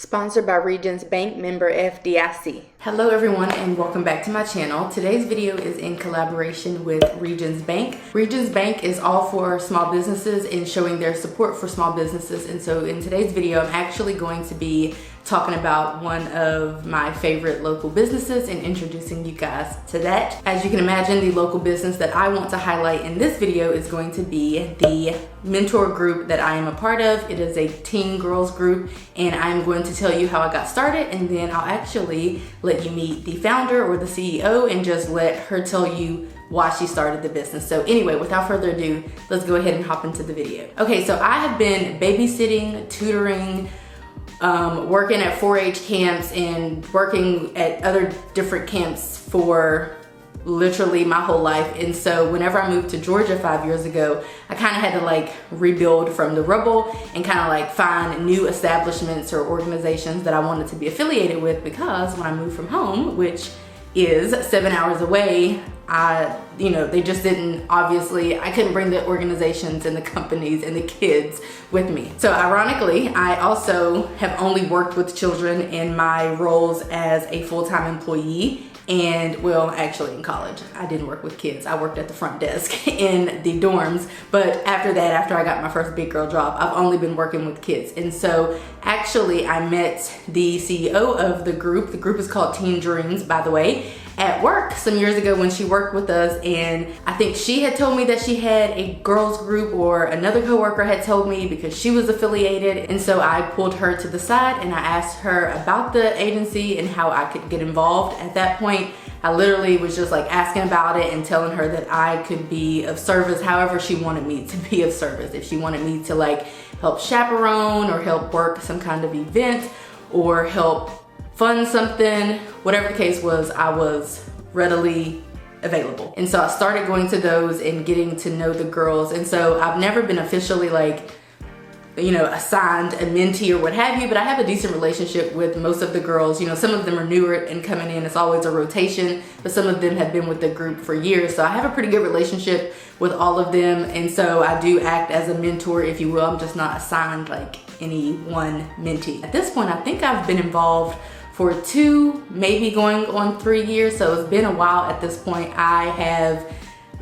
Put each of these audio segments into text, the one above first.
Sponsored by Regions Bank, member FDIC. Hello everyone and welcome back to my channel. Today's video is in collaboration with Regions Bank. Regions Bank is all for small businesses and showing their support for small businesses. And so in today's video, I'm actually going to be talking about one of my favorite local businesses and introducing you guys to that. As you can imagine, the local business that I want to highlight in this video is going to be the mentor group that I am a part of. It is a teen girls group, and I'm going to tell you how I got started, and then I'll actually let you meet the founder or the CEO and just let her tell you why she started the business. So anyway, without further ado, let's go ahead and hop into the video. Okay, so I have been babysitting, tutoring, working at 4-H camps and working at other different camps for literally my whole life. And so whenever I moved to Georgia 5 years ago, I kind of had to like rebuild from the rubble and kind of like find new establishments or organizations that I wanted to be affiliated with, because when I moved from home, which is 7 hours away, they just didn't, obviously, I couldn't bring the organizations and the companies and the kids with me. So ironically, I also have only worked with children in my roles as a full-time employee. And well, actually in college, I didn't work with kids. I worked at the front desk in the dorms. But after that, after I got my first big girl job, I've only been working with kids. And so actually I met the CEO of the group. The group is called Teen Dreams, by the way, at work some years ago when she worked with us. And I think she had told me that she had a girls group, or another coworker had told me because she was affiliated. And so I pulled her to the side and I asked her about the agency and how I could get involved. At that point, I literally was just like asking about it and telling her that I could be of service however she wanted me to be of service. If she wanted me to like help chaperone or help work some kind of event or help fund something, whatever the case was, I was readily available. And so I started going to those and getting to know the girls. And so I've never been officially like, assigned a mentee or what have you, but I have a decent relationship with most of the girls. Some of them are newer and coming in. It's always a rotation, but some of them have been with the group for years. So I have a pretty good relationship with all of them. And so I do act as a mentor, if you will. I'm just not assigned like any one mentee. At this point, I think I've been involved for 2, maybe going on 3 years. So it's been a while at this point. I have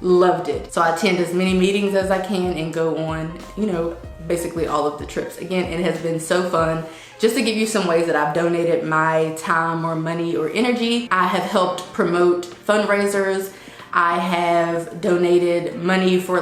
loved it. So I attend as many meetings as I can and go on, basically all of the trips. Again, it has been so fun. Just to give you some ways that I've donated my time or money or energy, I have helped promote fundraisers. I have donated money for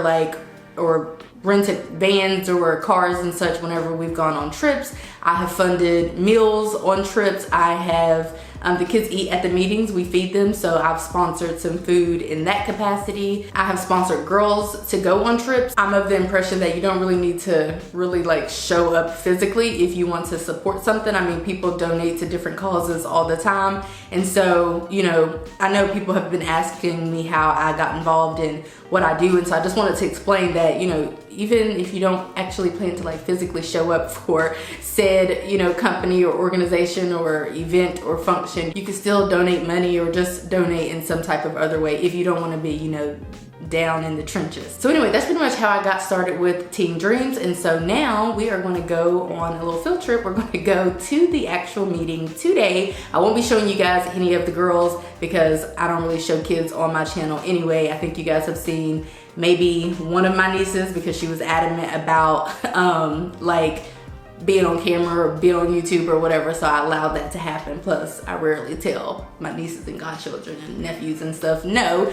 or rented vans or cars and such whenever we've gone on trips. I have funded meals on trips. I have, the kids eat at the meetings, we feed them, so I've sponsored some food in that capacity. I have sponsored girls to go on trips. I'm of the impression that you don't really need to really like show up physically if you want to support something. I mean, people donate to different causes all the time. And so, I know people have been asking me how I got involved in what I do. And so I just wanted to explain that, even if you don't actually plan to like physically show up for said, company or organization or event or function, you can still donate money or just donate in some type of other way if you don't want to be, down in the trenches. So anyway, that's pretty much how I got started with Teen Dreams. And so now we are going to go on a little field trip. We're going to go to the actual meeting today. I won't be showing you guys any of the girls because I don't really show kids on my channel anyway. I think you guys have seen maybe one of my nieces because she was adamant about like being on camera or being on YouTube or whatever, so I allowed that to happen. Plus, I rarely tell my nieces and godchildren and nephews and stuff no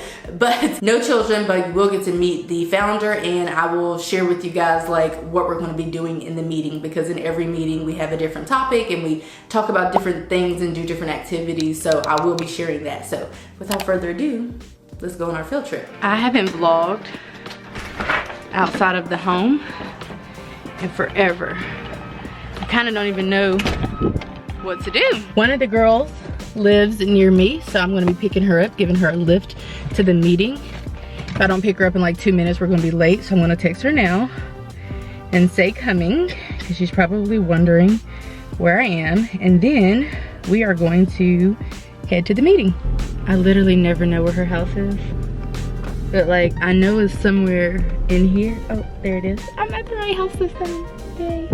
children, but you will get to meet the founder, and I will share with you guys like what we're going to be doing in the meeting, because in every meeting we have a different topic and we talk about different things and do different activities, so I will be sharing that. So without further ado, let's go on our field trip. I haven't vlogged outside of the home in forever. I kind of don't even know what to do. One of the girls lives near me, so I'm gonna be picking her up, giving her a lift to the meeting. If I don't pick her up in like 2 minutes, we're gonna be late, so I'm gonna text her now and say coming, because she's probably wondering where I am. And then we are going to head to the meeting. I literally never know where her house is, but like I know it's somewhere in here. Oh, there it is. I'm at the right house this time. Yay.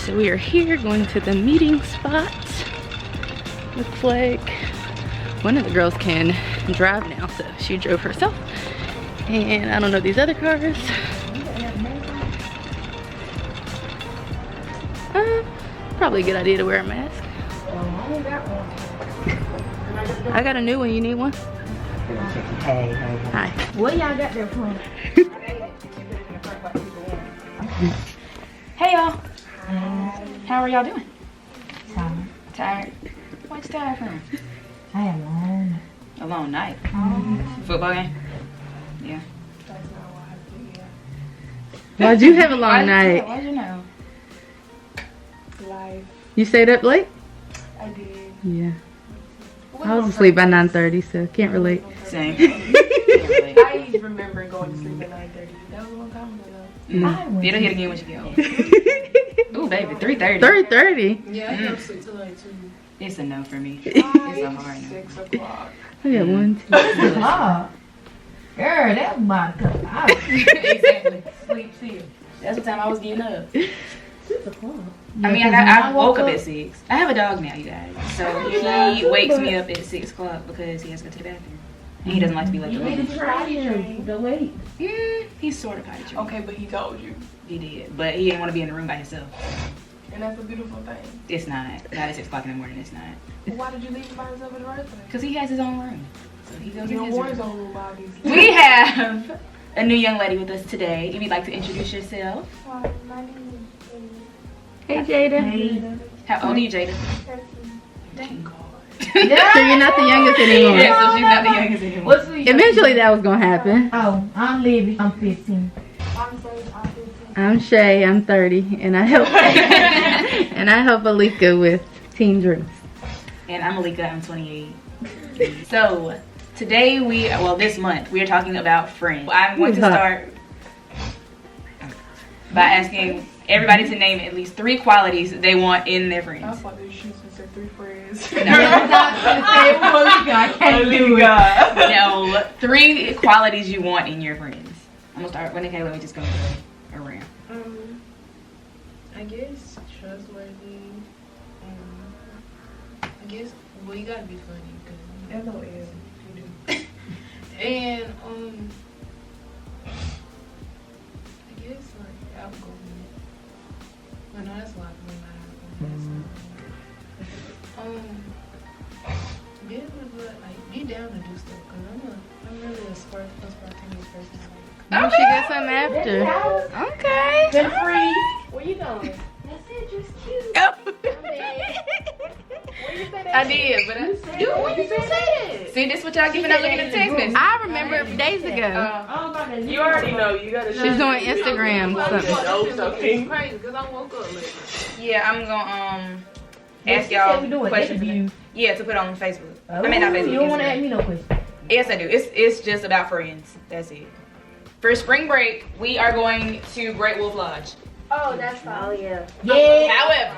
So we are here going to the meeting spot. Looks like one of the girls can drive now, so she drove herself. And I don't know these other cars. Probably a good idea to wear a mask. I got a new one. You need one? Hey. Hi. What y'all got there from? Hey y'all. How are y'all doing? Tired. Tired? What's tired from? I am alone. A long night. Football game? Yeah. Why'd you have a long night? Why'd you know? Life. You stayed up late? I did. Yeah. I was asleep by 9:30, so can't relate. Same. I remember going to sleep at 9:30. That was a long time ago. It'll hit again when you get home. Ooh, baby, 3:30. 3:30? Yeah, I go to sleep till like 2. It's a no for me. It's a hard no. 6 o'clock. I got 1, 2. Oh. Girl, that was about to come out. Exactly. Sleep still. That's what time I was getting up. 6 o'clock. I mean, I woke up at 6. I have a dog now, you guys. So he wakes me up at 6 o'clock because he has to go to the bathroom. And he doesn't like to be left You need alone. to try him. Don't wait. He's sort of potty trained. Okay, but he told you. He did. But he didn't want to be in the room by himself. And that's a beautiful thing. It's not. Not at 6 o'clock in the morning, it's not. Well, why did you leave him by himself in the first place? Because he has his own room. So he goes You in don't his want his room. own little bodies. We have a new young lady with us today. If you'd like to introduce yourself. My name Hey, Jada. How old are you, Jada? is Thank God. So you're not the youngest anymore. Yeah, so she's not the youngest anymore. What's the Eventually that was gonna happen. Oh, I'm Libby. I'm 15. I'm sorry, I'm 15. I'm Shay, I'm 30, and I help and I help Alika with Teen Dreams. And I'm Alika, I'm 28. So, today this month, we are talking about friends. I'm going to start by asking everybody to name at least 3 qualities they want in their I friends. thought they shoes and said 3 friends. I can't do it. No, 3 qualities you want in your friends. I'm gonna start with Nikayla. We just go around. I guess trustworthy. I guess you gotta be funny because LOL. you do. And I guess like outgoing. Well, no, that's a lot. Be down to do stuff because I'm really a spontaneous person. Oh, she got something after. Okay. Been free. Where you going? That's it, just cute. Where you say that? I did, but When you say that? see, this what y'all giving up looking at the text message. I remember days ago. You already know. You gotta. She's doing Instagram something. It's crazy because I woke up late. Yeah, I'm gonna ask We y'all do an questions. interview. Yeah, to put on Facebook. I mean, not Facebook. You don't want to Instagram. ask me no question. Yes, I do. It's just about friends. That's it. For spring break, we are going to Great Wolf Lodge. Oh, that's fine. Yeah. However,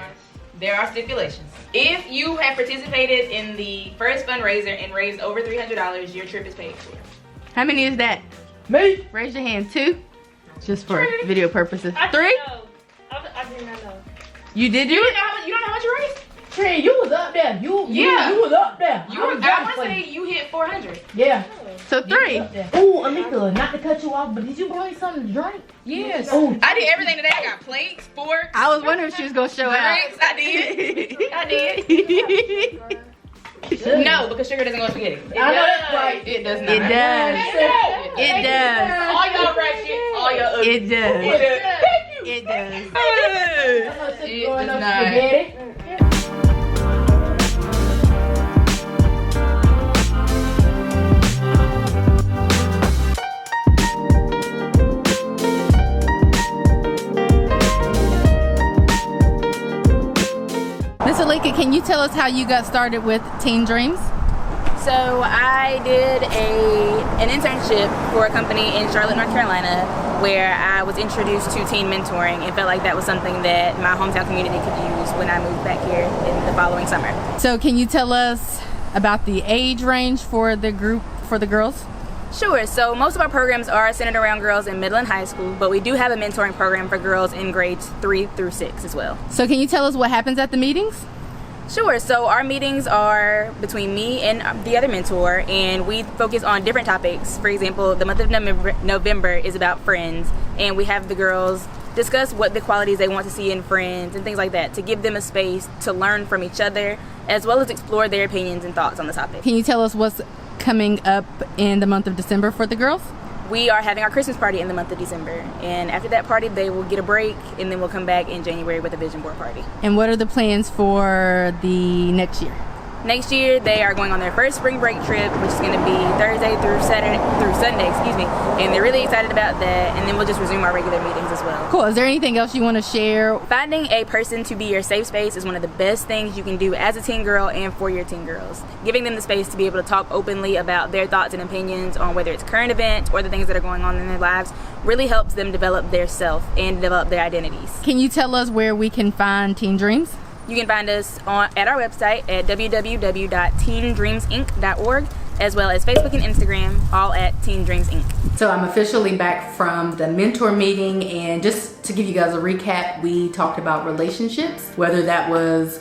there are stipulations. If you have participated in the first fundraiser and raised over $300, your trip is paid for. How many is that? Me? Raise your hand. 2? Just for video purposes. 3? I did not know. You did You it? don't know how much you raised? Trey, you was up there. You was up there. I want to say you hit 400. Yeah. So 3. Ooh, Amika, not to cut you off, but did you bring something to drink? Yes. Oh, I did everything today. I got plates, forks, I was wondering if she was gonna show out. drinks. I did. No, because sugar doesn't go with spaghetti. I know that's right. It does not. It does. It does. All y'all ratchet, all y'all ugly. It does. It It does. It does not. Miss Alika, can you tell us how you got started with Teen Dreams? So I did an internship for a company in Charlotte, North Carolina, where I was introduced to teen mentoring and felt like that was something that my hometown community could use when I moved back here in the following summer. So can you tell us about the age range for the group, for the girls? Sure, so most of our programs are centered around girls in middle and high school, but we do have a mentoring program for girls in grades 3 through 6 as well. So can you tell us what happens at the meetings? Sure, so our meetings are between me and the other mentor, and we focus on different topics. For example, the month of November is about friends, and we have the girls discuss what the qualities they want to see in friends and things like that to give them a space to learn from each other as well as explore their opinions and thoughts on the topic. Can you tell us what's coming up in the month of December for the girls? We are having our Christmas party in the month of December, and after that party they will get a break, and then we'll come back in January with a vision board party. And what are the plans for the next year? Next year they are going on their first spring break trip, which is going to be Thursday through Sunday, and they're really excited about that, and then we'll just resume our regular meetings as well. Cool. Is there anything else you want to share? Finding a person to be your safe space is one of the best things you can do as a teen girl and for your teen girls. Giving them the space to be able to talk openly about their thoughts and opinions on whether it's current events or the things that are going on in their lives really helps them develop their self and develop their identities. Can you tell us where we can find Teen Dreams? You can find us at our website at www.teendreamsinc.org, as well as Facebook and Instagram, all at Teen Dreams Inc. So I'm officially back from the mentor meeting, and just to give you guys a recap, we talked about relationships, whether that was,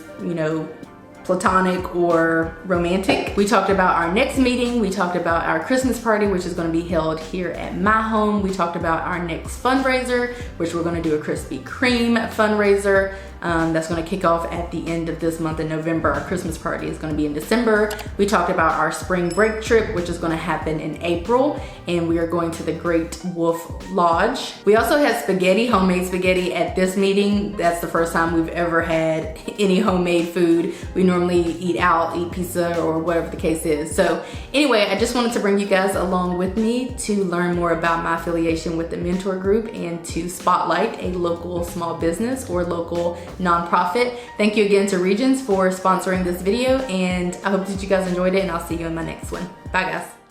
platonic or romantic. We talked about our next meeting. We talked about our Christmas party, which is going to be held here at my home. We talked about our next fundraiser, which we're going to do a Krispy Kreme fundraiser. That's going to kick off at the end of this month in November. Our Christmas party is going to be in December. We talked about our spring break trip, which is going to happen in April, and we are going to the Great Wolf Lodge. We also had spaghetti, homemade spaghetti at this meeting. That's the first time we've ever had any homemade food. We normally eat out, eat pizza or whatever the case is. So anyway, I just wanted to bring you guys along with me to learn more about my affiliation with the mentor group and to spotlight a local small business or local nonprofit. Thank you again to Regions for sponsoring this video, and I hope that you guys enjoyed it, and I'll see you in my next one. Bye guys.